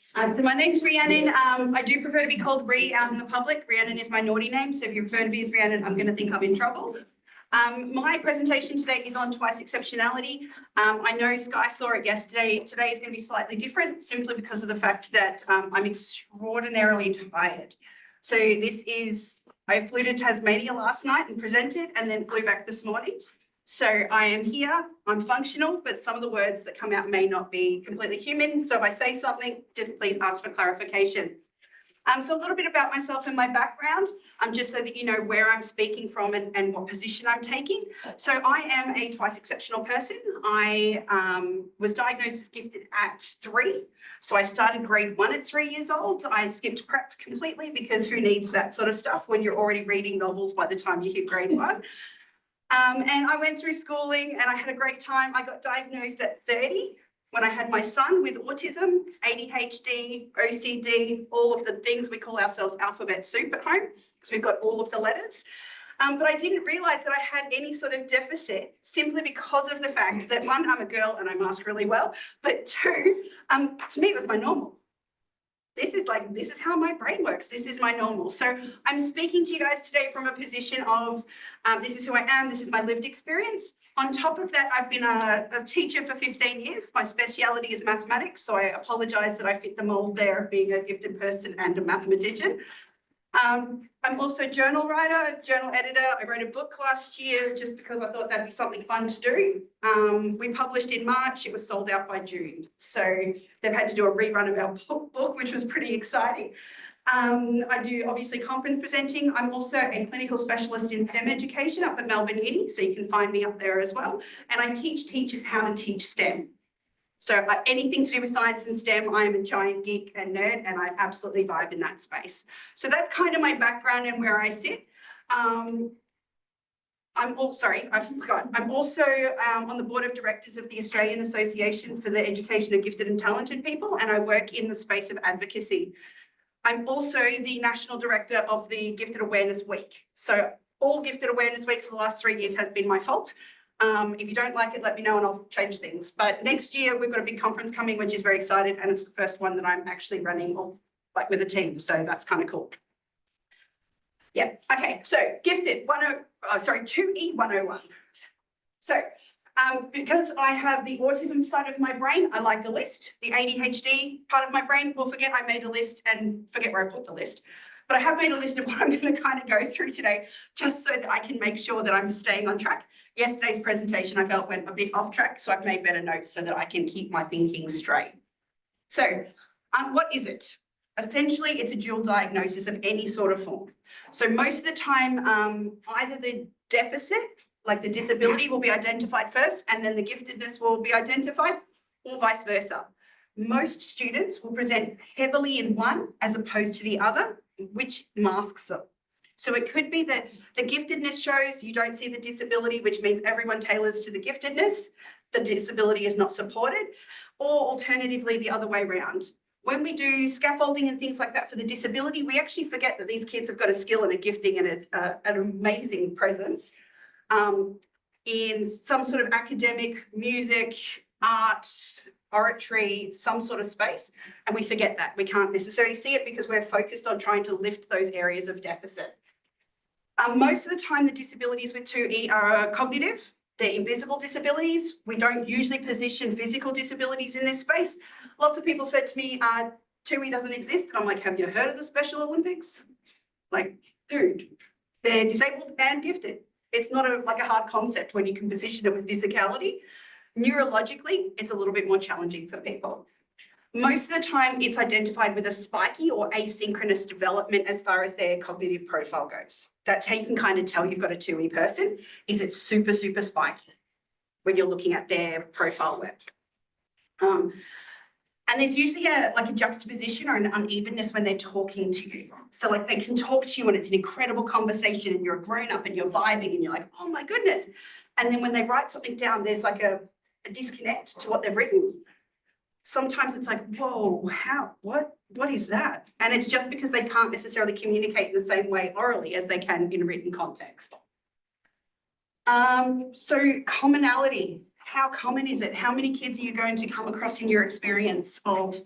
So my name's Rhiannon. I do prefer to be called Rhi out in the public. Rhiannon is my naughty name, so if you refer to me as Rhiannon, I'm going to think I'm in trouble. My presentation today is on Twice-Exceptionality. I know Sky saw it yesterday. Today is going to be slightly different simply because of the fact that I'm extraordinarily tired. So I flew to Tasmania last night and presented and then flew back this morning. So I am here, I'm functional, but some of the words that come out may not be completely human. So if I say something, just please ask for clarification. So a little bit about myself and my background, just so that you know where I'm speaking from and what position I'm taking. So I am a twice exceptional person. I was diagnosed as gifted at 3. So I started grade 1 at 3 years old. I skipped prep completely because who needs that sort of stuff when you're already reading novels by the time you hit grade 1. And I went through schooling and I had a great time. I got diagnosed at 30 when I had my son with autism, ADHD, OCD, all of the things. We call ourselves alphabet soup at home because we've got all of the letters. But I didn't realise that I had any sort of deficit simply because of the fact that 1, I'm a girl and I mask really well, but 2, to me it was my normal. This is how my brain works. This is my normal. So I'm speaking to you guys today from a position of this is who I am. This is my lived experience. On top of that, I've been a teacher for 15 years. My speciality is mathematics. So I apologize that I fit the mold there of being a gifted person and a mathematician. I'm also a journal writer, journal editor. I wrote a book last year just because I thought that'd be something fun to do. We published in March. It was sold out by June. So they've had to do a rerun of our book, which was pretty exciting. I do obviously conference presenting. I'm also a clinical specialist in STEM education up at Melbourne Uni, so you can find me up there as well. And I teach teachers how to teach STEM. So anything to do with science and STEM, I'm a giant geek and nerd, and I absolutely vibe in that space. So that's kind of my background and where I sit. I forgot. I'm also on the board of directors of the Australian Association for the Education of Gifted and Talented People, and I work in the space of advocacy. I'm also the national director of the Gifted Awareness Week. So all Gifted Awareness Week for the last 3 years has been my fault. If you don't like it, let me know and I'll change things. But next year we've got a big conference coming, which is very exciting, and it's the first one that I'm actually running with a team. So that's kind of cool. Yeah. Okay. So gifted 2E 101. So because I have the autism side of my brain, I like a list. The ADHD part of my brain will forget I made a list and forget where I put the list. But I have made a list of what I'm going to kind of go through today, just so that I can make sure that I'm staying on track. Yesterday's presentation I felt went a bit off track, so I've made better notes so that I can keep my thinking straight. So what is it? Essentially, it's a dual diagnosis of any sort of form. So most of the time, either the deficit, like the disability, will be identified first, and then the giftedness will be identified, or vice versa. Most students will present heavily in one as opposed to the other, which masks them. So it could be that the giftedness shows you don't see the disability, which means everyone tailors to the giftedness. The disability is not supported, or alternatively, the other way around. When we do scaffolding and things like that for the disability, we actually forget that these kids have got a skill and a gifting and an amazing presence in some sort of academic, music, art, oratory, some sort of space, and we forget that. We can't necessarily see it because we're focused on trying to lift those areas of deficit. Most of the time, the disabilities with 2E are cognitive. They're invisible disabilities. We don't usually position physical disabilities in this space. Lots of people said to me, 2E doesn't exist. And I'm like, have you heard of the Special Olympics? Like, dude, they're disabled and gifted. It's not a hard concept when you can position it with physicality. Neurologically, it's a little bit more challenging for people. Most of the time, it's identified with a spiky or asynchronous development as far as their cognitive profile goes. That's how you can kind of tell you've got a 2E person, is it super, super spiky when you're looking at their profile web. And there's usually a juxtaposition or an unevenness when they're talking to you. So like they can talk to you and it's an incredible conversation and you're a grown up and you're vibing and you're like, oh my goodness. And then when they write something down, there's like a disconnect to what they've written. Sometimes it's like, whoa, what is that? And it's just because they can't necessarily communicate the same way orally as they can in written context. So commonality, how common is it? How many kids are you going to come across in your experience of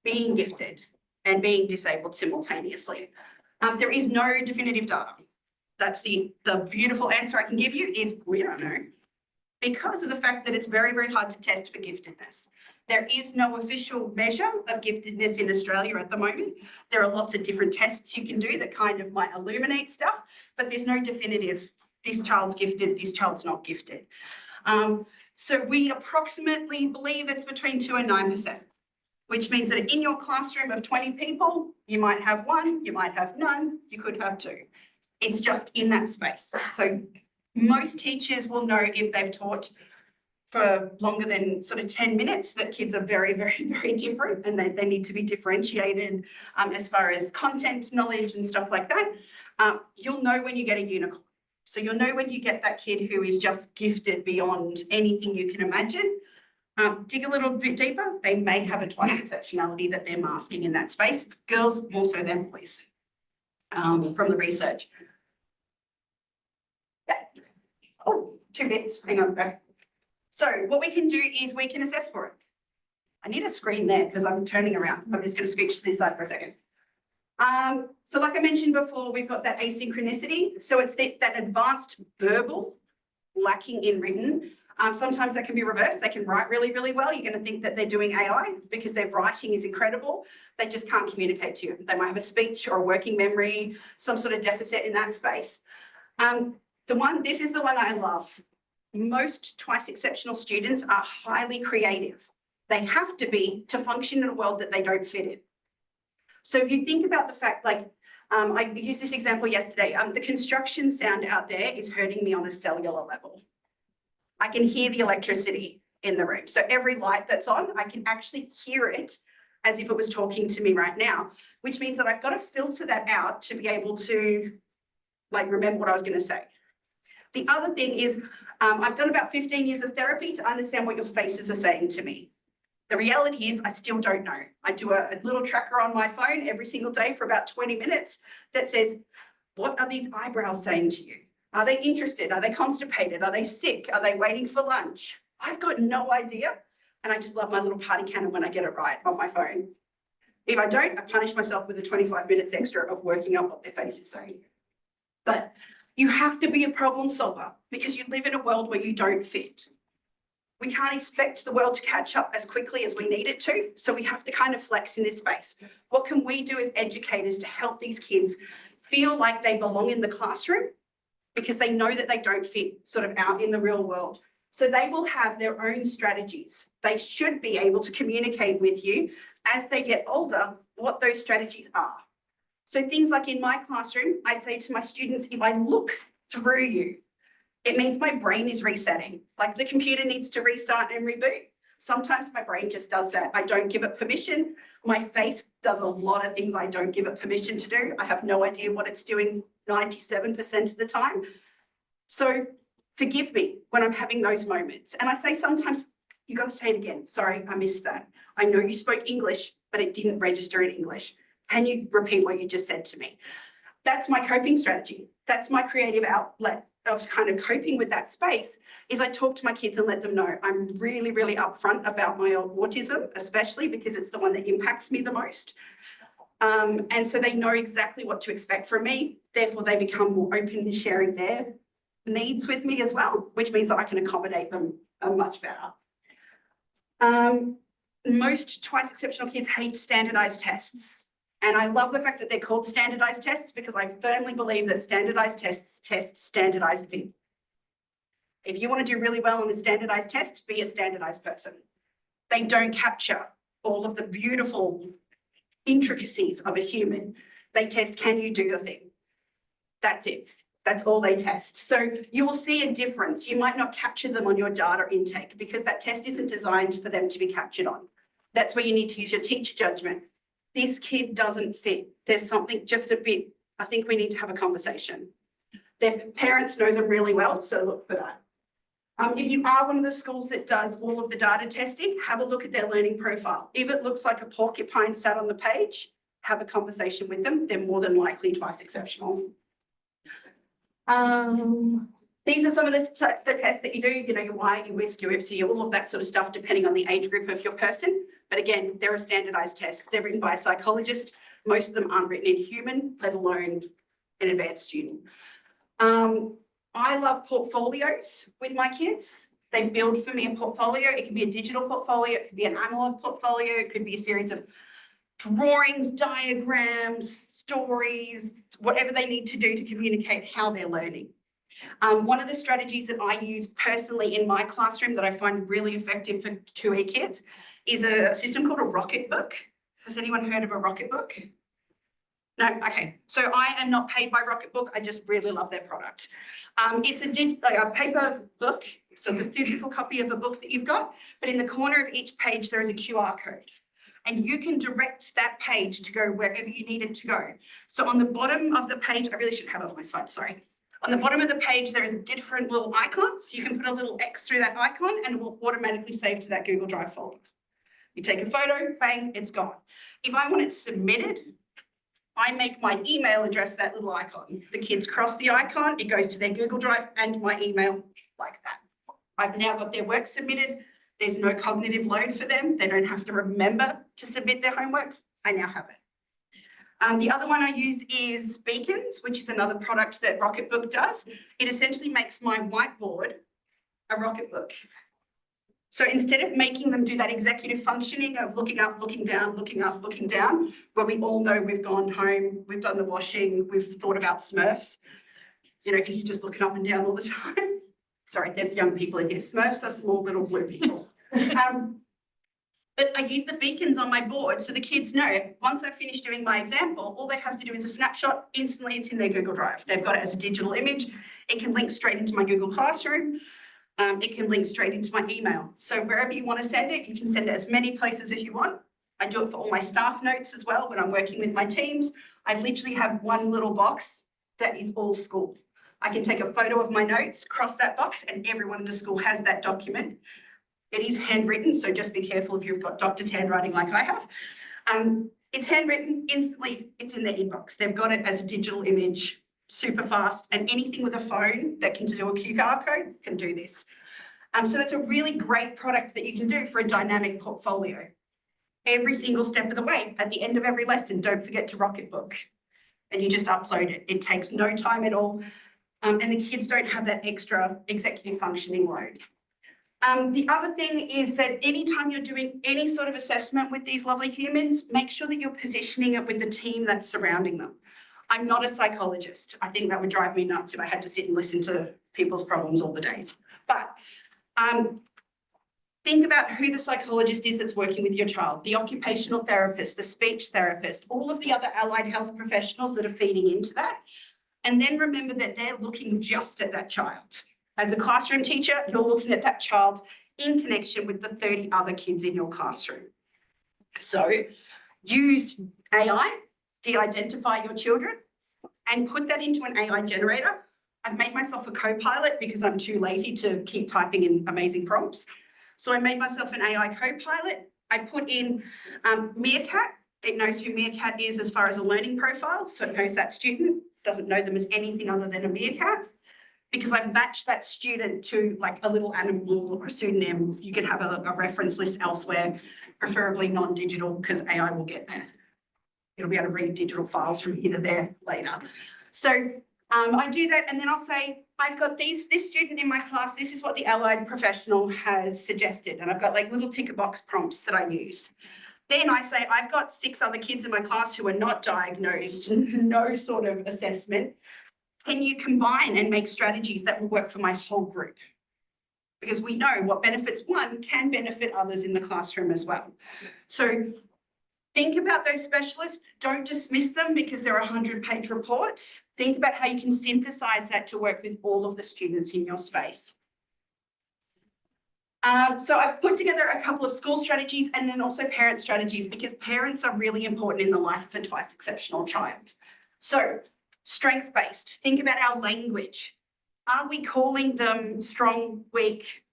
being gifted and being disabled simultaneously. There is no definitive data. That's the beautiful answer I can give you is we don't know, because of the fact that it's very, very hard to test for giftedness. There is no official measure of giftedness in Australia at the moment. There are lots of different tests you can do that kind of might illuminate stuff, but there's no definitive, this child's gifted, this child's not gifted. So we approximately believe it's between 2 and 9%, which means that in your classroom of 20 people, you might have one, you might have none, you could have two. It's just in that space. So most teachers will know if they've taught for longer than sort of 10 minutes that kids are very, very, very different and they need to be differentiated as far as content knowledge and stuff like that. You'll know when you get a unicorn. So you'll know when you get that kid who is just gifted beyond anything you can imagine. Dig a little bit deeper, they may have a twice-exceptionality that they're masking in that space. Girls more so than boys, from the research. Yeah. Oh, 2 bits, hang on, go. So what we can do is we can assess for it. I need a screen there because I'm turning around. I'm just going to scooch to this side for a second. So like I mentioned before, we've got that asynchronicity. So it's that advanced verbal lacking in written. Sometimes that can be reversed. They can write really, really well. You're going to think that they're doing AI because their writing is incredible. They just can't communicate to you. They might have a speech or a working memory, some sort of deficit in that space. This is the one I love. Most twice-exceptional students are highly creative. They have to be to function in a world that they don't fit in. So if you think about the fact, like, I used this example yesterday, the construction sound out there is hurting me on a cellular level. I can hear the electricity in the room. So every light that's on, I can actually hear it as if it was talking to me right now, which means that I've got to filter that out to be able to like remember what I was going to say. The other thing is I've done about 15 years of therapy to understand what your faces are saying to me. The reality is I still don't know. I do a little tracker on my phone every single day for about 20 minutes that says, what are these eyebrows saying to you? Are they interested? Are they constipated? Are they sick? Are they waiting for lunch? I've got no idea. And I just love my little party cannon when I get it right on my phone. If I don't, I punish myself with the 25 minutes extra of working out what their face is saying. But you have to be a problem solver because you live in a world where you don't fit. We can't expect the world to catch up as quickly as we need it to. So we have to kind of flex in this space. What can we do as educators to help these kids feel like they belong in the classroom because they know that they don't fit sort of out in the real world? So they will have their own strategies. They should be able to communicate with you as they get older what those strategies are. So things like in my classroom, I say to my students, if I look through you, it means my brain is resetting. Like the computer needs to restart and reboot. Sometimes my brain just does that. I don't give it permission. My face does a lot of things I don't give it permission to do. I have no idea what it's doing 97% of the time. So forgive me when I'm having those moments. And I say sometimes, you got to say it again. Sorry, I missed that. I know you spoke English, but it didn't register in English. Can you repeat what you just said to me? That's my coping strategy. That's my creative outlet of kind of coping with that space is I talk to my kids and let them know I'm really, really upfront about my autism, especially because it's the one that impacts me the most. And so they know exactly what to expect from me. Therefore, they become more open in sharing their needs with me as well, which means that I can accommodate them much better. Most twice-exceptional kids hate standardized tests. And I love the fact that they're called standardized tests because I firmly believe that standardized tests test standardized people. If you want to do really well on a standardized test, be a standardized person. They don't capture all of the beautiful intricacies of a human. They test, can you do your thing? That's it. That's all they test. So you will see a difference. You might not capture them on your data intake because that test isn't designed for them to be captured on. That's where you need to use your teacher judgment. This kid doesn't fit. There's something just a bit, I think we need to have a conversation. Their parents know them really well, so look for that. If you are one of the schools that does all of the data testing, have a look at their learning profile. If it looks like a porcupine sat on the page, have a conversation with them. They're more than likely twice exceptional. Yeah, These are some of the tests that you do, you know, your Y, your WISC, your IPSY, all of that sort of stuff, depending on the age group of your person. But again, they're a standardized test. They're written by a psychologist. Most of them aren't written in human, let alone an advanced student. I love portfolios with my kids. They build for me a portfolio. It can be a digital portfolio. It could be an analog portfolio. It could be a series of drawings, diagrams, stories, whatever they need to do to communicate how they're learning. One of the strategies that I use personally in my classroom that I find really effective for 2E kids is a system called a rocket book. Has anyone heard of a rocket book? No, okay. So I am not paid by Rocketbook. I just really love their product. It's a paper book, so it's a physical copy of a book that you've got, but in the corner of each page there is a QR code. And you can direct that page to go wherever you need it to go. So on the bottom of the page, I really should have it on my slide, sorry. On the bottom of the page, there is different little icons. You can put a little X through that icon and it will automatically save to that Google Drive folder. You take a photo, bang, it's gone. If I want it submitted, I make my email address that little icon. The kids cross the icon, it goes to their Google Drive and my email like that. I've now got their work submitted. There's no cognitive load for them. They don't have to remember to submit their homework. I now have it. The other one I use is Beacons, which is another product that Rocketbook does. It essentially makes my whiteboard a Rocketbook. So instead of making them do that executive functioning of looking up, looking down, looking up, looking down, where we all know we've gone home, we've done the washing, we've thought about Smurfs, you know, because you're just looking up and down all the time. Sorry, there's young people in here. Smurfs are small little blue people. But I use the beacons on my board so the kids know once I finish doing my example, all they have to do is a snapshot. Instantly, it's in their Google Drive. They've got it as a digital image. It can link straight into my Google Classroom. It can link straight into my email. So wherever you want to send it, you can send it as many places as you want. I do it for all my staff notes as well when I'm working with my teams. I literally have one little box that is all school. I can take a photo of my notes, cross that box, and everyone in the school has that document. It is handwritten, so just be careful if you've got doctor's handwriting like I have. It's handwritten, instantly it's in their inbox. They've got it as a digital image, super fast, and anything with a phone that can do a QR code can do this. So that's a really great product that you can do for a dynamic portfolio. Every single step of the way, at the end of every lesson, don't forget to Rocketbook, and you just upload it. It takes no time at all, and the kids don't have that extra executive functioning load. The other thing is that anytime you're doing any sort of assessment with these lovely humans, make sure that you're positioning it with the team that's surrounding them. I'm not a psychologist. I think that would drive me nuts if I had to sit and listen to people's problems all the days. But think about who the psychologist is that's working with your child, the occupational therapist, the speech therapist, all of the other allied health professionals that are feeding into that. And then remember that they're looking just at that child. As a classroom teacher, you're looking at that child in connection with the 30 other kids in your classroom. So use AI, de-identify your children, and put that into an AI generator. I've made myself a co-pilot because I'm too lazy to keep typing in amazing prompts. So I made myself an AI co-pilot. I put in Meerkat. It knows who Meerkat is as far as a learning profile. So it knows that student, doesn't know them as anything other than a meerkat. Because I've matched that student to like a little animal or a pseudonym. You can have a reference list elsewhere, preferably non-digital, because AI will get there. It'll be able to read digital files from here to there later. So I do that, and then I'll say, I've got this student in my class, this is what the allied professional has suggested. And I've got like little ticker box prompts that I use. Then I say, I've got 6 other kids in my class who are not diagnosed, no sort of assessment. Can you combine and make strategies that will work for my whole group? Because we know what benefits one can benefit others in the classroom as well. So think about those specialists. Don't dismiss them because they're 100-page reports. Think about how you can synthesize that to work with all of the students in your space. So I've put together a couple of school strategies and then also parent strategies, because parents are really important in the life of a twice exceptional child. So strengths-based, think about our language. Are we calling them strong, weak,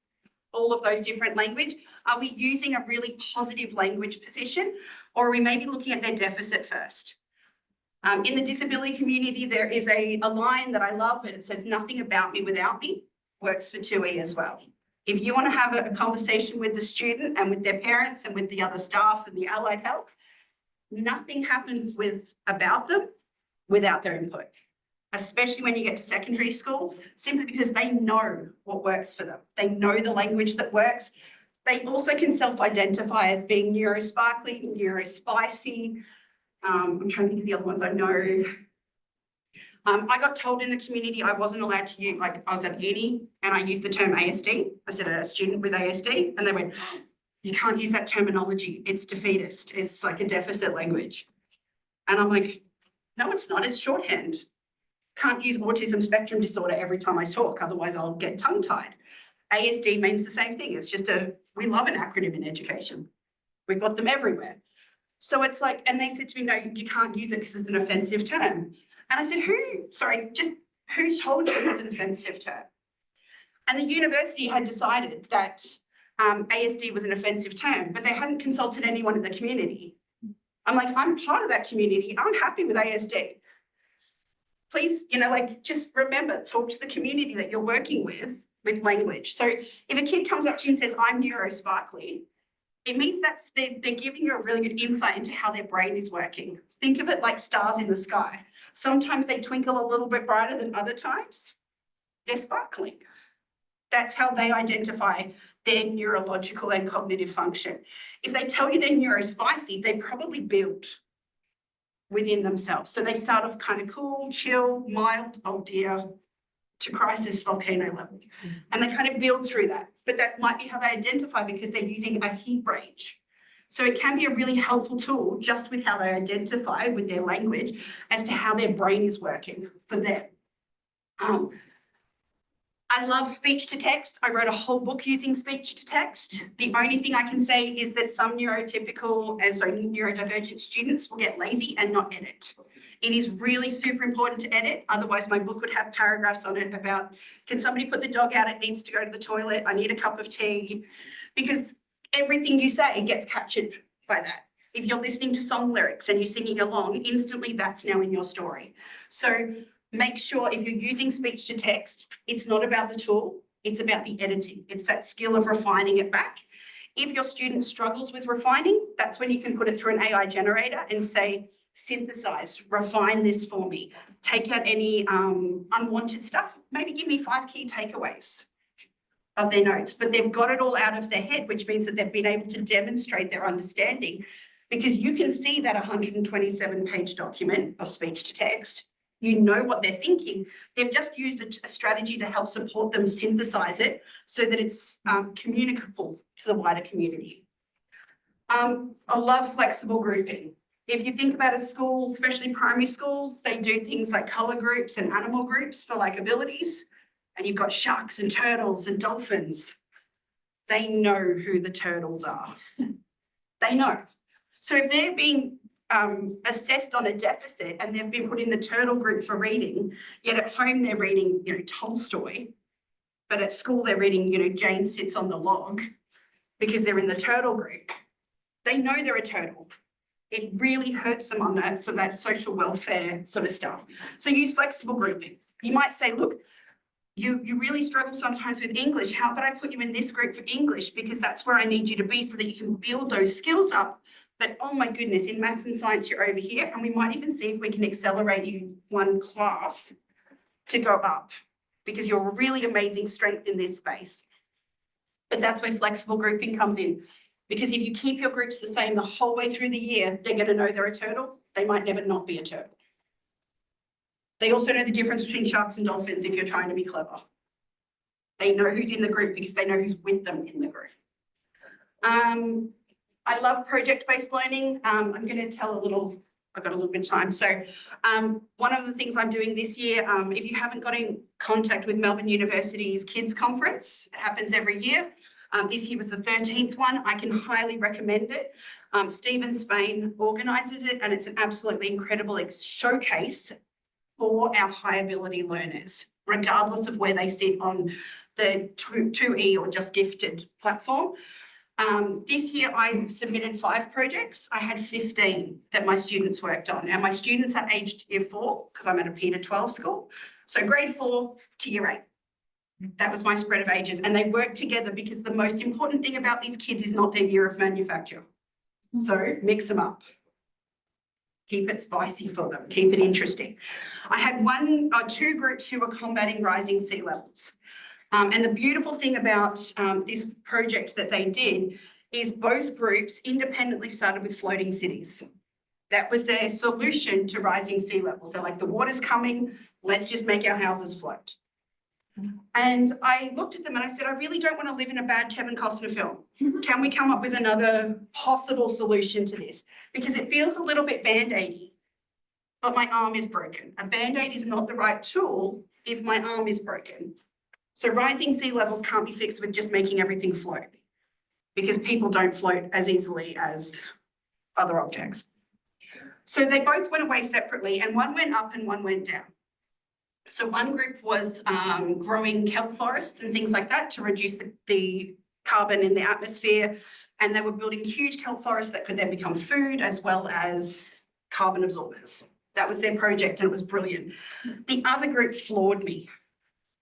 all of those different language? Are we using a really positive language position, or are we maybe looking at their deficit first? In the disability community, there is a line that I love, and it says, nothing about me without me. works for 2E as well. If you want to have a conversation with the student and with their parents and with the other staff and the allied health, nothing happens about them without their input, especially when you get to secondary school, simply because they know what works for them. They know the language that works. They also can self-identify as being neurosparkly, neurospicy. I'm trying to think of the other ones I know. I got told in the community I wasn't allowed to use, like I was at uni and I used the term ASD. I said a student with ASD and they went, you can't use that terminology. It's defeatist. It's like a deficit language. And I'm like, no, it's not. It's shorthand. Can't use autism spectrum disorder every time I talk. Otherwise I'll get tongue tied. ASD means the same thing. It's just we love an acronym in education. We've got them everywhere. So it's like, and they said to me, no, you can't use it because it's an offensive term. And I said, who told you it was an offensive term? And the university had decided that ASD was an offensive term, but they hadn't consulted anyone in the community. I'm like, I'm part of that community. I'm happy with ASD. Please, just remember, talk to the community that you're working with language. So if a kid comes up to you and says, I'm neurosparkly, it means they're giving you a really good insight into how their brain is working. Think of it like stars in the sky. Sometimes they twinkle a little bit brighter than other times. They're sparkling. That's how they identify their neurological and cognitive function. If they tell you they're neurospicy, they probably build within themselves. So they start off kind of cool, chill, mild, oh dear, to crisis volcano level. And they kind of build through that. But that might be how they identify because they're using a heat range. So it can be a really helpful tool just with how they identify with their language as to how their brain is working for them. I love speech to text. I wrote a whole book using speech to text. The only thing I can say is that some neurodivergent students will get lazy and not edit. It is really super important to edit. Otherwise, my book would have paragraphs on it about, can somebody put the dog out? It needs to go to the toilet. I need a cup of tea. Because everything you say gets captured by that. If you're listening to song lyrics and you're singing along, instantly that's now in your story. So make sure if you're using speech to text, it's not about the tool, it's about the editing. It's that skill of refining it back. If your student struggles with refining, that's when you can put it through an AI generator and say, synthesize, refine this for me, take out any unwanted stuff, maybe give me 5 key takeaways of their notes, but they've got it all out of their head, which means that they've been able to demonstrate their understanding because you can see that 127-page document of speech to text. You know what they're thinking. They've just used a strategy to help support them synthesize it so that it's communicable to the wider community. I love flexible grouping. If you think about a school, especially primary schools, they do things like colour groups and animal groups for like abilities. And you've got sharks and turtles and dolphins. They know who the turtles are. They know. So if they're being assessed on a deficit and they've been put in the turtle group for reading, yet at home they're reading, Tolstoy, but at school they're reading, Jane Sits on the Log because they're in the turtle group. They know they're a turtle. It really hurts them on that, so that social welfare sort of stuff. So use flexible grouping. You might say, look, you really struggle sometimes with English. How about I put you in this group for English because that's where I need you to be so that you can build those skills up. But oh my goodness, in maths and science, you're over here. And we might even see if we can accelerate you one class to go up because you're a really amazing strength in this space. But that's where flexible grouping comes in. Because if you keep your groups the same the whole way through the year, they're going to know they're a turtle. They might never not be a turtle. They also know the difference between sharks and dolphins if you're trying to be clever. They know who's in the group because they know who's with them in the group. I love project-based learning. I'm going to tell I've got a little bit of time. So one of the things I'm doing this year, if you haven't got in contact with Melbourne University's Kids Conference, it happens every year. This year was the 13th one. I can highly recommend it. Stephen Spain organises it and it's an absolutely incredible showcase for our high ability learners, regardless of where they sit on the 2E or Just Gifted platform. This year I submitted 5 projects. I had 15 that my students worked on, and my students are aged year 4 because I'm at a P to 12 school. So grade 4 to year 8. That was my spread of ages, and they work together because the most important thing about these kids is not their year of manufacture. So mix them up. Keep it spicy for them, keep it interesting. I had one or two groups who were combating rising sea levels. And the beautiful thing about this project that they did is both groups independently started with floating cities. That was their solution to rising sea levels. They're like, the water's coming, let's just make our houses float. And I looked at them and I said, I really don't want to live in a bad Kevin Costner film. Can we come up with another possible solution to this? Because it feels a little bit Band-Aidy, but my arm is broken. A Band-Aid is not the right tool if my arm is broken. So rising sea levels can't be fixed with just making everything float, because people don't float as easily as other objects. So they both went away separately, and one went up and one went down. So one group was growing kelp forests and things like that to reduce the carbon in the atmosphere. And they were building huge kelp forests that could then become food as well as carbon absorbers. That was their project, and it was brilliant. The other group floored me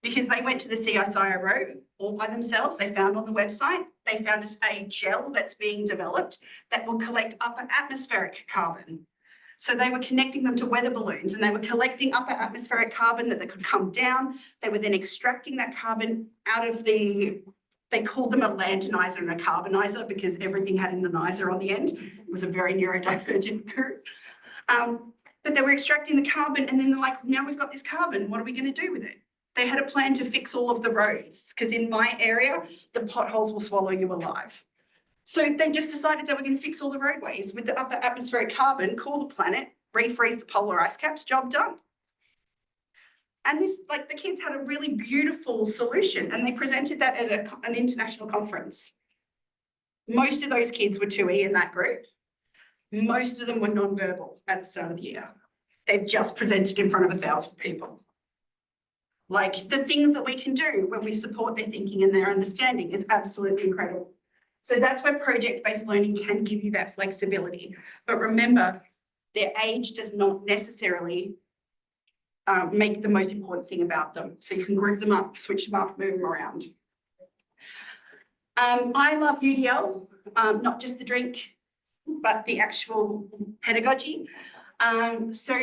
because they went to the CSIRO all by themselves. They found on the website, they found a gel that's being developed that will collect upper atmospheric carbon. So they were connecting them to weather balloons, and they were collecting upper atmospheric carbon that they could come down. They were then extracting that carbon out of they called them a lanternizer and a carbonizer because everything had an anizer on the end. It was a very neurodivergent group. But they were extracting the carbon, and then they're like, now we've got this carbon, what are we going to do with it? They had a plan to fix all of the roads because in my area, the potholes will swallow you alive. So they just decided they were going to fix all the roadways with the upper atmospheric carbon, cool the planet, refreeze the polar ice caps, job done. And this, like, the kids had a really beautiful solution, and they presented that at an international conference. Most of those kids were 2E in that group. Most of them were non-verbal at the start of the year. They've just presented in front of 1,000 people. Like, the things that we can do when we support their thinking and their understanding is absolutely incredible. So that's where project-based learning can give you that flexibility. But remember, their age does not necessarily make the most important thing about them. So you can group them up, switch them up, move them around. I love UDL, not just the drink, but the actual pedagogy. So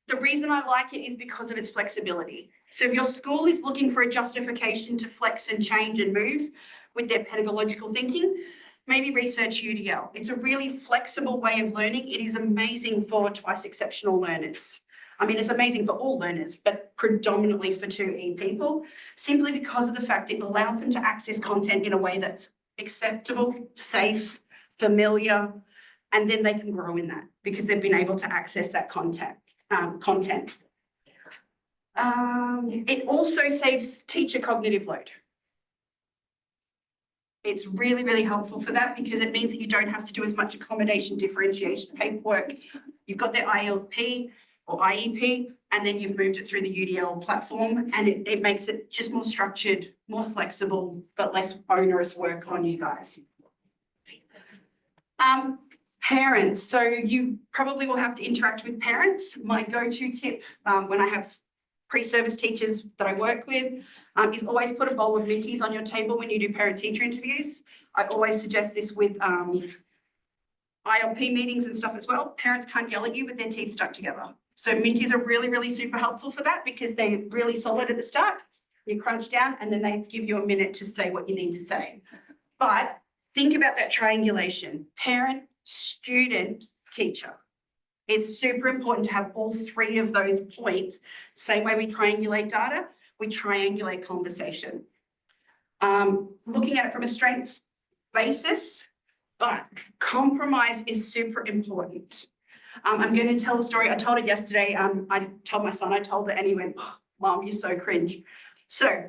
the reason I like it is because of its flexibility. So if your school is looking for a justification to flex and change and move with their pedagogical thinking, maybe research UDL. It's a really flexible way of learning. It is amazing for twice exceptional learners. I mean, it's amazing for all learners, but predominantly for 2E people, simply because of the fact it allows them to access content in a way that's acceptable, safe, familiar, and then they can grow in that because they've been able to access that content. It also saves teacher cognitive load. It's really, really helpful for that because it means that you don't have to do as much accommodation differentiation paperwork. You've got their ILP or IEP, and then you've moved it through the UDL platform, and it makes it just more structured, more flexible, but less onerous work on you guys. Parents, so you probably will have to interact with parents. My go-to tip when I have pre-service teachers that I work with is always put a bowl of Minties on your table when you do parent-teacher interviews. I always suggest this with ILP meetings and stuff as well. Parents can't yell at you with their teeth stuck together. So Minties are really, really super helpful for that because they're really solid at the start. You crunch down and then they give you a minute to say what you need to say. But think about that triangulation: parent, student, teacher. It's super important to have all three of those points. Same way we triangulate data, we triangulate conversation. Looking at it from a strengths basis, but compromise is super important. I'm going to tell a story. I told it yesterday. I told my son, I told it, and he went, oh, Mom, you're so cringe. So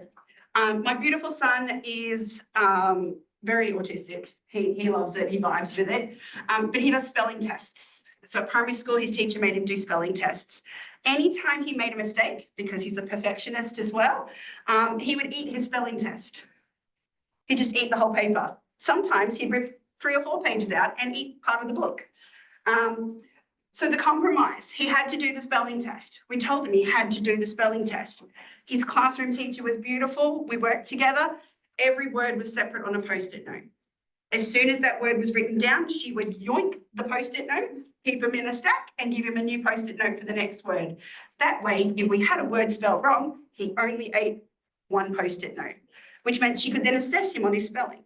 my beautiful son is very autistic. He loves it. He vibes with it. But he does spelling tests. So at primary school, his teacher made him do spelling tests. Anytime he made a mistake, because he's a perfectionist as well, he would eat his spelling test. He'd just eat the whole paper. Sometimes he'd rip 3 or 4 pages out and eat part of the book. So the compromise, he had to do the spelling test. We told him he had to do the spelling test. His classroom teacher was beautiful. We worked together. Every word was separate on a Post-it note. As soon as that word was written down, she would yoink the Post-it note, keep him in a stack, and give him a new Post-it note for the next word. That way, if we had a word spelled wrong, he only ate one Post-it note, which meant she could then assess him on his spelling.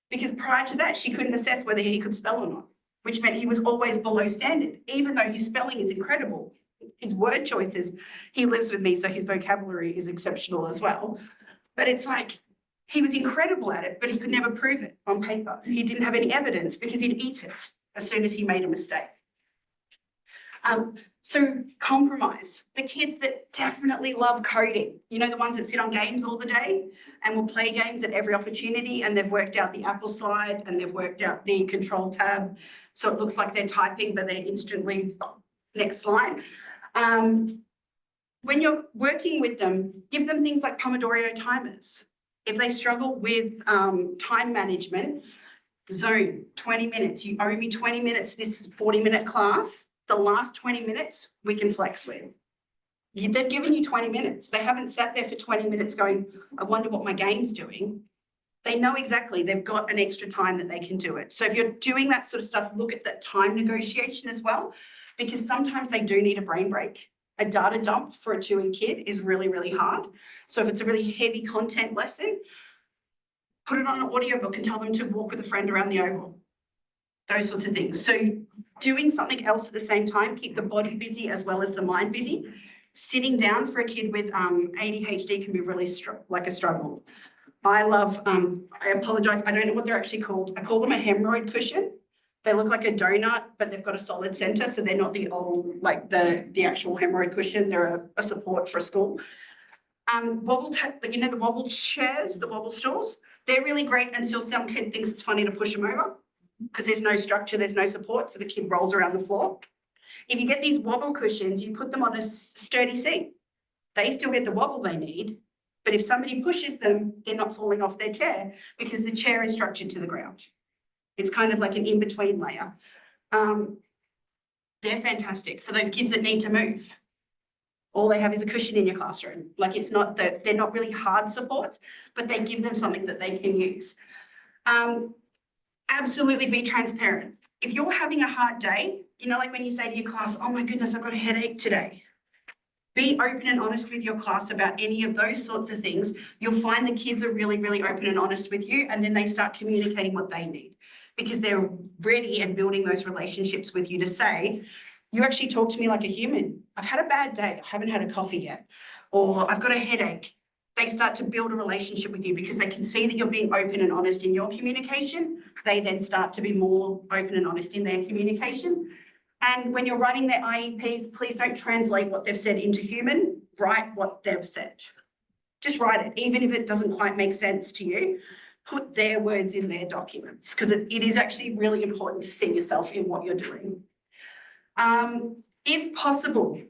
Because prior to that, she couldn't assess whether he could spell or not, which meant he was always below standard, even though his spelling is incredible. His word choices, he lives with me, so his vocabulary is exceptional as well. But it's like, he was incredible at it, but he could never prove it on paper. He didn't have any evidence because he'd eat it as soon as he made a mistake. So compromise. The kids that definitely love coding, you know, the ones that sit on games all the day and will play games at every opportunity, and they've worked out the Apple slide and they've worked out the control tab. So it looks like they're typing, but they're instantly next slide. When you're working with them, give them things like Pomodoro timers. If they struggle with time management, zone 20 minutes. You owe me 20 minutes, this 40-minute class. The last 20 minutes we can flex with. They've given you 20 minutes. They haven't sat there for 20 minutes going, I wonder what my game's doing. They know exactly, they've got an extra time that they can do it. So if you're doing that sort of stuff, look at that time negotiation as well, because sometimes they do need a brain break. A data dump for a 2E kid is really, really hard. So if it's a really heavy content lesson, put it on an audiobook and tell them to walk with a friend around the oval. Those sorts of things. So doing something else at the same time, keep the body busy as well as the mind busy. Sitting down for a kid with ADHD can be really like a struggle. I love, I apologize, I don't know what they're actually called. I call them a hemorrhoid cushion. They look like a donut, but they've got a solid center. So they're not the old, like the actual hemorrhoid cushion. They're a support for a school. You know, the wobble chairs, the wobble stools, they're really great until some kid thinks it's funny to push them over because there's no structure, there's no support. So the kid rolls around the floor. If you get these wobble cushions, you put them on a sturdy seat. They still get the wobble they need. But if somebody pushes them, they're not falling off their chair because the chair is structured to the ground. It's kind of like an in-between layer. They're fantastic for those kids that need to move. All they have is a cushion in your classroom. Like it's not that they're not really hard supports, but they give them something that they can use. Absolutely be transparent. If you're having a hard day, you know, like when you say to your class, oh my goodness, I've got a headache today. Be open and honest with your class about any of those sorts of things. You'll find the kids are really, really open and honest with you, and then they start communicating what they need because they're ready and building those relationships with you to say, you actually talk to me like a human. I've had a bad day. I haven't had a coffee yet. Or I've got a headache. They start to build a relationship with you because they can see that you're being open and honest in your communication. They then start to be more open and honest in their communication. And when you're writing their IEPs, please don't translate what they've said into human. Write what they've said. Just write it, even if it doesn't quite make sense to you. Put their words in their documents because it is actually really important to see yourself in what you're doing. If possible,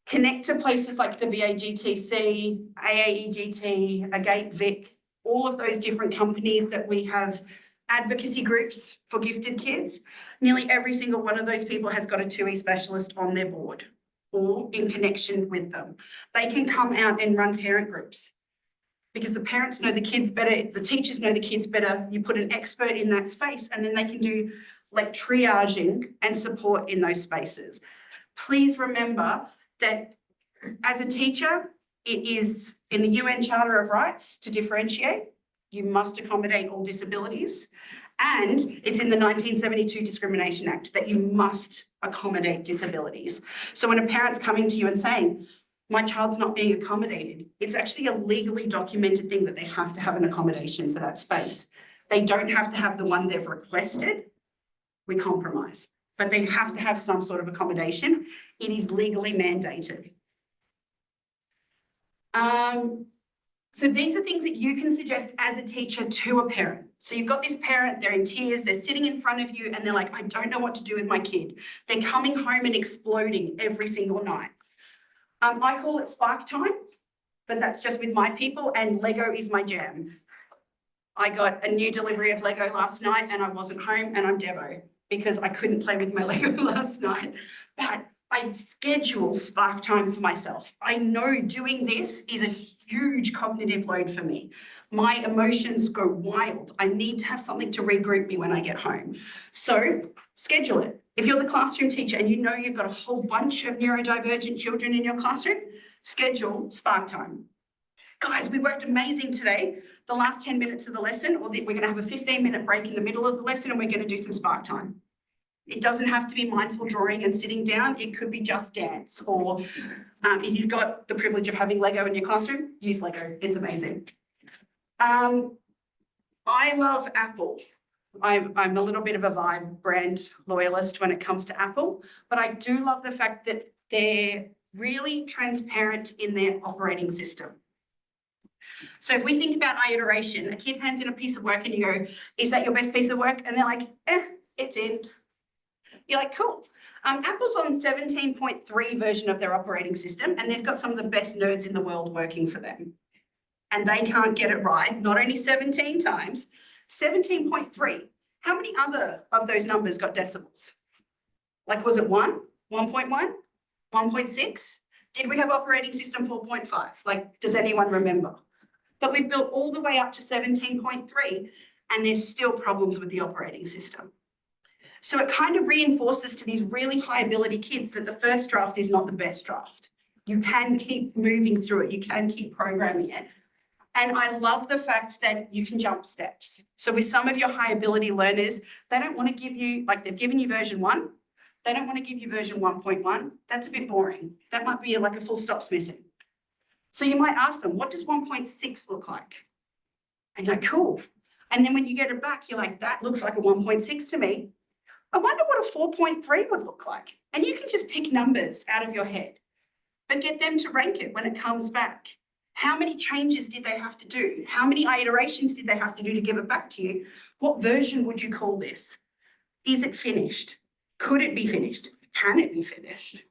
connect to places like the VAGTC, AAEGT, Agate Vic, all of those different companies that we have advocacy groups for gifted kids. Nearly every single one of those people has got a 2E specialist on their board or in connection with them. They can come out and run parent groups because the parents know the kids better, the teachers know the kids better. You put an expert in that space and then they can do like triaging and support in those spaces. Please remember that as a teacher, it is in the UN Charter of Rights to differentiate. You must accommodate all disabilities. And it's in the 1972 Discrimination Act that you must accommodate disabilities. So when a parent's coming to you and saying, my child's not being accommodated, it's actually a legally documented thing that they have to have an accommodation for that space. They don't have to have the one they've requested. We compromise, but they have to have some sort of accommodation. It is legally mandated. So these are things that you can suggest as a teacher to a parent. So you've got this parent, they're in tears, they're sitting in front of you and they're like, I don't know what to do with my kid. They're coming home and exploding every single night. I call it spark time, but that's just with my people, and Lego is my jam. I got a new delivery of Lego last night and I wasn't home and I'm Devo because I couldn't play with my Lego last night. But I schedule spark time for myself. I know doing this is a huge cognitive load for me. My emotions go wild. I need to have something to regroup me when I get home. So schedule it. If you're the classroom teacher and you know you've got a whole bunch of neurodivergent children in your classroom, schedule spark time. Guys, we worked amazing today. The last 10 minutes of the lesson, or we're going to have a 15-minute break in the middle of the lesson and we're going to do some spark time. It doesn't have to be mindful drawing and sitting down. It could be just dance, or if you've got the privilege of having Lego in your classroom, use Lego. It's amazing. I love Apple. I'm a little bit of a Vibe brand loyalist when it comes to Apple, but I do love the fact that they're really transparent in their operating system. So if we think about iteration, a kid hands in a piece of work and you go, is that your best piece of work? And they're like, it's in. You're like, cool. Apple's on 17.3 version of their operating system, and they've got some of the best nerds in the world working for them. And they can't get it right, not only 17 times, 17.3. How many other of those numbers got decimals? Like, was it 1, 1.1, 1.6? Did we have operating system 4.5? Like, does anyone remember? But we've built all the way up to 17.3, and there's still problems with the operating system. So it kind of reinforces to these really high ability kids that the first draft is not the best draft. You can keep moving through it. You can keep programming it. And I love the fact that you can jump steps. So with some of your high ability learners, they don't want to give you, like they've given you version 1. They don't want to give you version 1.1. That's a bit boring. That might be like a full stop's missing. So you might ask them, what does 1.6 look like? And you're like, cool. And then when you get it back, you're like, that looks like a 1.6 to me. I wonder what a 4.3 would look like. And you can just pick numbers out of your head, but get them to rank it when it comes back. How many changes did they have to do? How many iterations did they have to do to give it back to you? What version would you call this? Is it finished? Could it be finished? Can it be finished?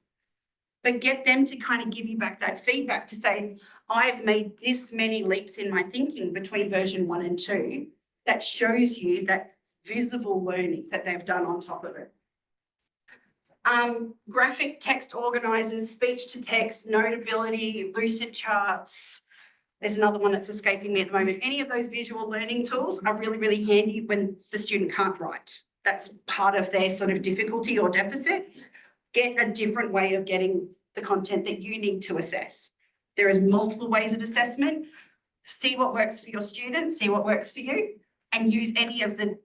But get them to kind of give you back that feedback to say, I've made this many leaps in my thinking between version 1 and 2. That shows you that visible learning that they've done on top of it. Graphic text organizers, speech to text, notability, lucid charts. There's another one that's escaping me at the moment. Any of those visual learning tools are really, really handy when the student can't write. That's part of their sort of difficulty or deficit. Get a different way of getting the content that you need to assess. There is multiple ways of assessment. See what works for your student, see what works for you, and use any of the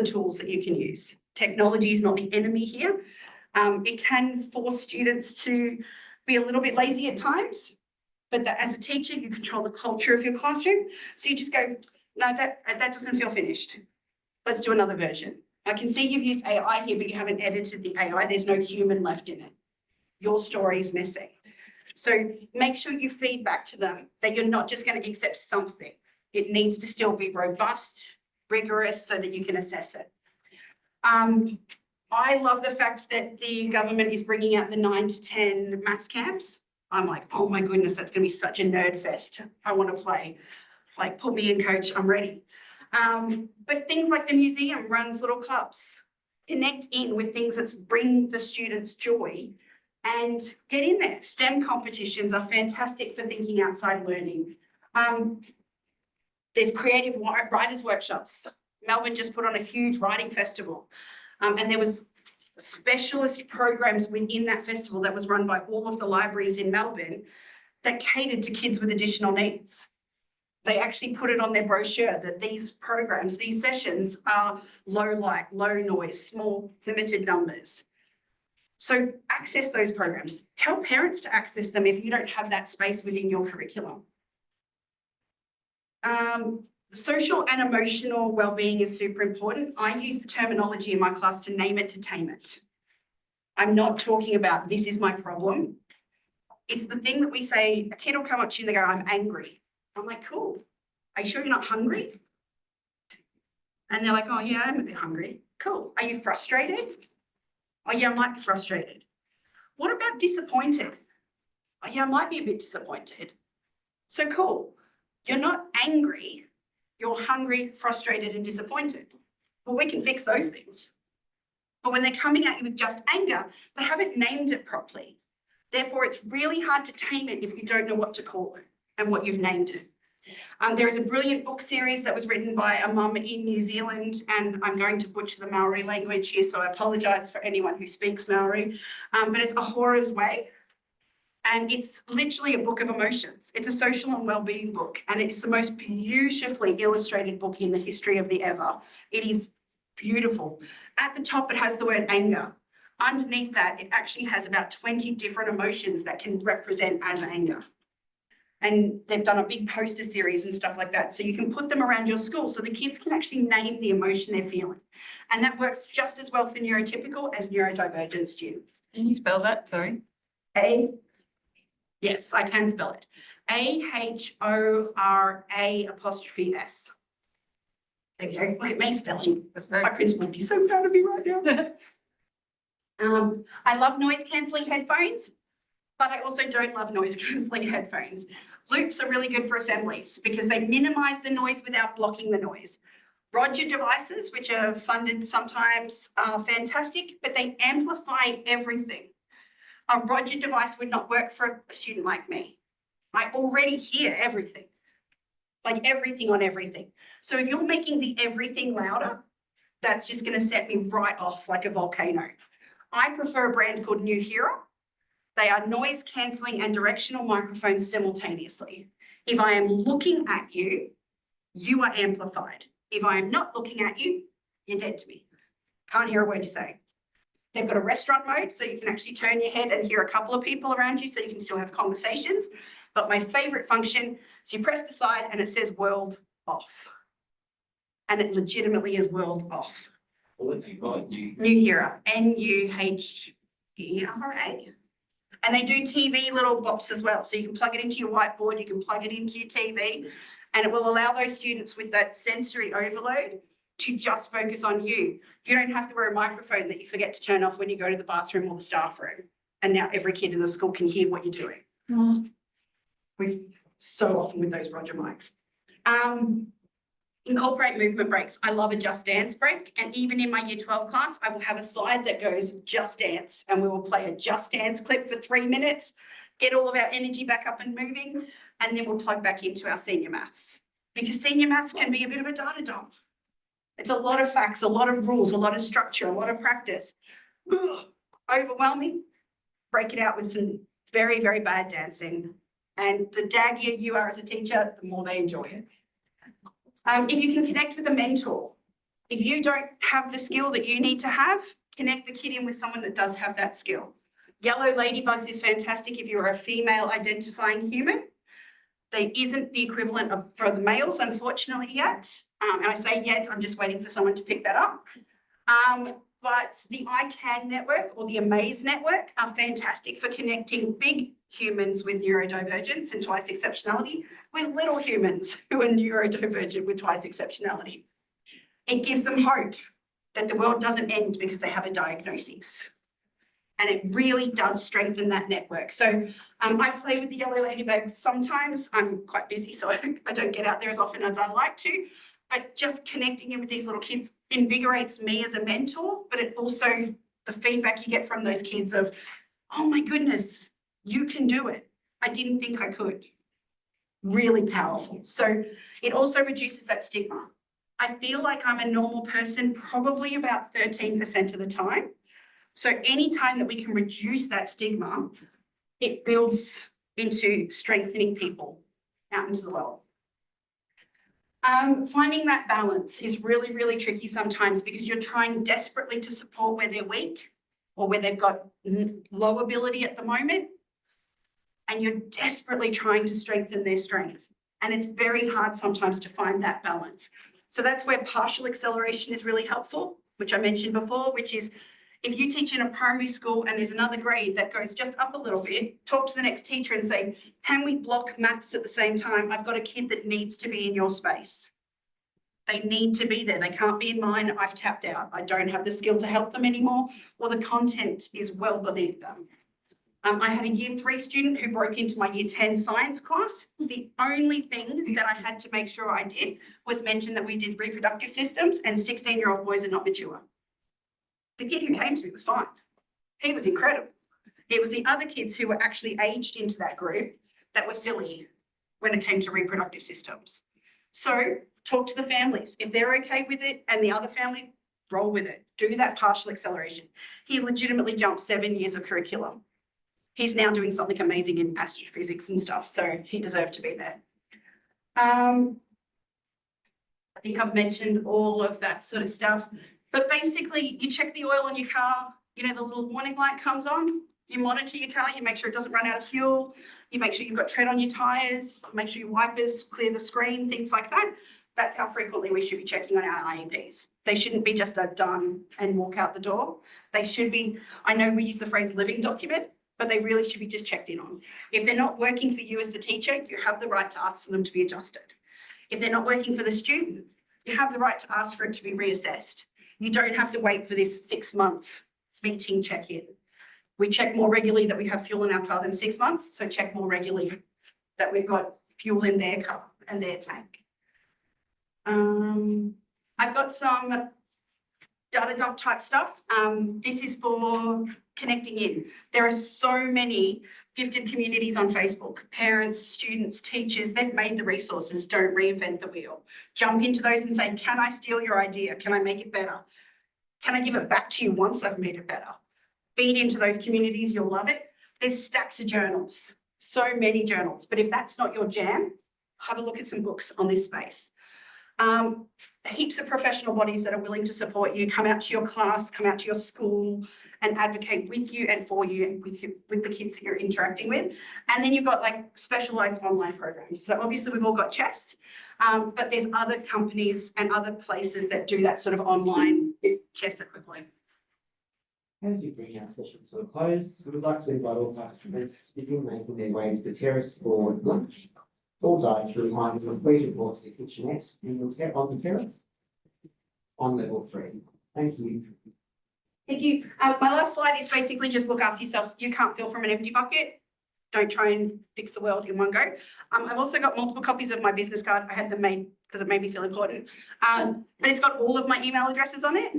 tools that you can use. Technology is not the enemy here. It can force students to be a little bit lazy at times, but that as a teacher, you control the culture of your classroom. So you just go, no, that doesn't feel finished. Let's do another version. I can see you've used AI here, but you haven't edited the AI. There's no human left in it. Your story is missing. So make sure you feed back to them that you're not just going to accept something. It needs to still be robust, rigorous, so that you can assess it. I love the fact that the government is bringing out the 9 to 10 maths camps. I'm like, oh my goodness, that's going to be such a nerd fest. I want to play. Like, put me in, coach, I'm ready. But things like the museum runs little clubs. Connect in with things that bring the students joy and get in there. STEM competitions are fantastic for thinking outside learning. There's creative writers workshops. Melbourne just put on a huge writing festival. And there was specialist programs within that festival that was run by all of the libraries in Melbourne that catered to kids with additional needs. They actually put it on their brochure that these programs, these sessions are low light, low noise, small, limited numbers. So access those programs. Tell parents to access them if you don't have that space within your curriculum. Social and emotional well-being is super important. I use the terminology in my class to name it to tame it. I'm not talking about this is my problem. It's the thing that we say, a kid will come up to you and they go, I'm angry. I'm like, cool. Are you sure you're not hungry? And they're like, oh yeah, I'm a bit hungry. Cool. Are you frustrated? Oh yeah, I might be frustrated. What about disappointed? Oh yeah, I might be a bit disappointed. So cool. You're not angry. You're hungry, frustrated, and disappointed. Well, we can fix those things. But when they're coming at you with just anger, they haven't named it properly. Therefore, it's really hard to tame it if you don't know what to call it and what you've named it. There is a brilliant book series that was written by a mum in New Zealand, and I'm going to butcher the Maori language here, so I apologise for anyone who speaks Maori, but it's Ahora's Way. And it's literally a book of emotions. It's a social and wellbeing book, and it's the most beautifully illustrated book in the history of the ever. It is beautiful. At the top, it has the word anger. Underneath that, it actually has about 20 different emotions that can represent as anger. And they've done a big poster series and stuff like that. So you can put them around your school so the kids can actually name the emotion they're feeling. And that works just as well for neurotypical as neurodivergent students. Can you spell that? Sorry. Yes, I can spell it. AHORA''S. There you go. Look at me spelling. My principal would be so proud of me right now. I love noise cancelling headphones, but I also don't love noise cancelling headphones. Loops are really good for assemblies because they minimize the noise without blocking the noise. Roger devices, which are funded sometimes, are fantastic, but they amplify everything. A Roger device would not work for a student like me. I already hear everything, like everything on everything. So if you're making the everything louder, that's just going to set me right off like a volcano. I prefer a brand called New Hero. They are noise cancelling and directional microphones simultaneously. If I am looking at you, you are amplified. If I am not looking at you, you're dead to me. Can't hear a word you're saying. They've got a restaurant mode, so you can actually turn your head and hear a couple of people around you so you can still have conversations. But my favourite function is you press the side and it says world off. And it legitimately is world off. What have you got? New Hero, NUHERA. And they do TV little bops as well. So you can plug it into your whiteboard, you can plug it into your TV, and it will allow those students with that sensory overload to just focus on you. You don't have to wear a microphone that you forget to turn off when you go to the bathroom or the staff room. And now every kid in the school can hear what you're doing. We've so often with those Roger mics. Incorporate movement breaks. I love a Just Dance break. And even in my year 12 class, I will have a slide that goes Just Dance, and we will play a Just Dance clip for 3 minutes, get all of our energy back up and moving, and then we'll plug back into our senior maths. Because senior maths can be a bit of a data dump. It's a lot of facts, a lot of rules, a lot of structure, a lot of practice. Ugh, overwhelming. Break it out with some very, very bad dancing. And the daggier you are as a teacher, the more they enjoy it. If you can connect with a mentor, if you don't have the skill that you need to have, connect the kid in with someone that does have that skill. Yellow ladybugs is fantastic if you're a female identifying human. There isn't the equivalent of for the males, unfortunately, yet. And I say yet, I'm just waiting for someone to pick that up. But the ICANN network or the Amaze network are fantastic for connecting big humans with neurodivergence and twice-exceptionality with little humans who are neurodivergent with twice-exceptionality. It gives them hope that the world doesn't end because they have a diagnosis. And it really does strengthen that network. So I play with the yellow ladybugs sometimes. I'm quite busy, so I don't get out there as often as I like to. But just connecting in with these little kids invigorates me as a mentor, but it also, the feedback you get from those kids of, oh my goodness, you can do it. I didn't think I could. Really powerful. So it also reduces that stigma. I feel like I'm a normal person probably about 13% of the time. So any time that we can reduce that stigma, it builds into strengthening people out into the world. Finding that balance is really, really tricky sometimes because you're trying desperately to support where they're weak or where they've got low ability at the moment, and you're desperately trying to strengthen their strength. And it's very hard sometimes to find that balance. So that's where partial acceleration is really helpful, which I mentioned before, which is if you teach in a primary school and there's another grade that goes just up a little bit, talk to the next teacher and say, can we block maths at the same time? I've got a kid that needs to be in your space. They need to be there. They can't be in mine. I've tapped out. I don't have the skill to help them anymore, or the content is well beneath them. I had a year 3 student who broke into my year 10 science class. The only thing that I had to make sure I did was mention that we did reproductive systems and 16-year-old boys are not mature. The kid who came to me was fine. He was incredible. It was the other kids who were actually aged into that group that were silly when it came to reproductive systems. So talk to the families. If they're okay with it and the other family, roll with it. Do that partial acceleration. He legitimately jumped 7 years of curriculum. He's now doing something amazing in astrophysics and stuff, so he deserved to be there. I think I've mentioned all of that sort of stuff, but basically you check the oil on your car, you know, the little warning light comes on, you monitor your car, you make sure it doesn't run out of fuel, you make sure you've got tread on your tyres, make sure your wipers clear the screen, things like that. That's how frequently we should be checking on our IEPs. They shouldn't be just a done and walk out the door. They should be, I know we use the phrase living document, but they really should be just checked in on. If they're not working for you as the teacher, you have the right to ask for them to be adjusted. If they're not working for the student, you have the right to ask for it to be reassessed. You don't have to wait for this 6-month meeting check-in. We check more regularly that we have fuel in our car than 6 months, so check more regularly that we've got fuel in their car and their tank. I've got some data dump type stuff. This is for connecting in. There are so many gifted communities on Facebook, parents, students, teachers, they've made the resources, don't reinvent the wheel. Jump into those and say, can I steal your idea? Can I make it better? Can I give it back to you once I've made it better? Feed into those communities, you'll love it. There's stacks of journals, so many journals, but if that's not your jam, have a look at some books on this space. Heaps of professional bodies that are willing to support you, come out to your class, come out to your school and advocate with you and for you and with the kids that you're interacting with. And then you've got like specialized online programs. So obviously we've all got chess, but there's other companies and other places that do that sort of online chess equivalent. As we bring our session to a close, we would like to invite all participants to begin making their way to the terrace for lunch. All dietary items, please report to the kitchenette and we'll get on the terrace on level 3. Thank you. Thank you. My last slide is basically just look after yourself. You can't fill from an empty bucket. Don't try and fix the world in one go. I've also got multiple copies of my business card. I had them made because it made me feel important. But it's got all of my email addresses on it,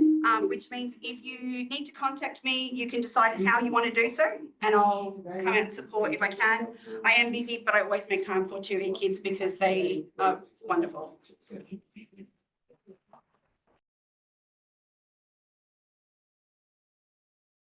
which means if you need to contact me, you can decide how you want to do so, and I'll come out and support if I can. I am busy, but I always make time for 2E kids because they are wonderful.